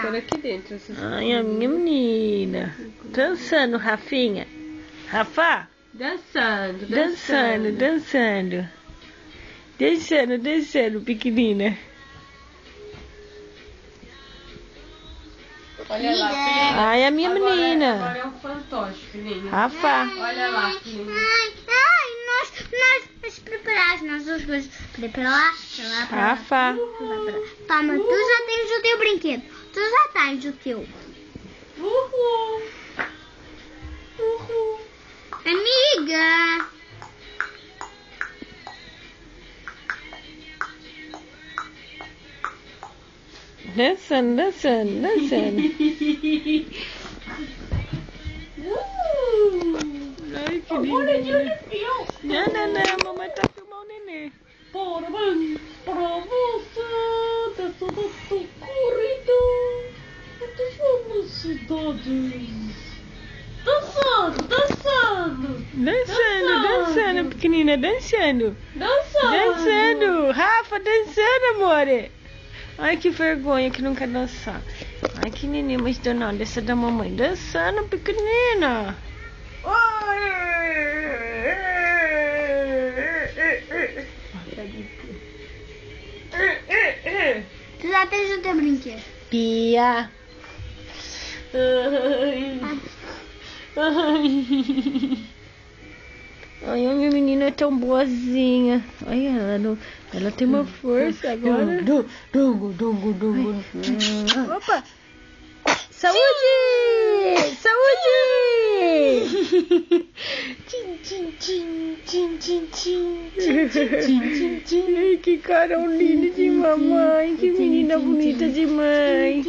ficando aqui dentro. Ai, a minha menina. Dançando, Rafinha. Rafa? Dançando. Dançando, pequenina. Olha lá, filhinha. Ai, a minha menina. Agora é um fantoche, filhinha. Rafa. Olha lá, filhinha. Nós preparamos as duas coisas. Para lá, Rafa. Toma, tu já tens o teu brinquedo. Tu já tens o teu. Uhul. Amiga. Dançando. Ai, que linda. Não, mamãe tá filmando o nenê. Parabéns para você, dessa nossa corrida. Muitas felicidades. Dançando, pequenina, dançando. Rafa, dançando, amore. Ai, que vergonha que não quer dançar. Ai, que neném mais danada essa da mamãe. Dançando, pequenina. Tu já tens o teu brinquedo. Pia. Ai, a minha menina é tão boazinha. Ai, ela tem uma força agora. Dungo. Opa! Saúde! Ai, que cara lindo de mamãe. Que menina bonita demais.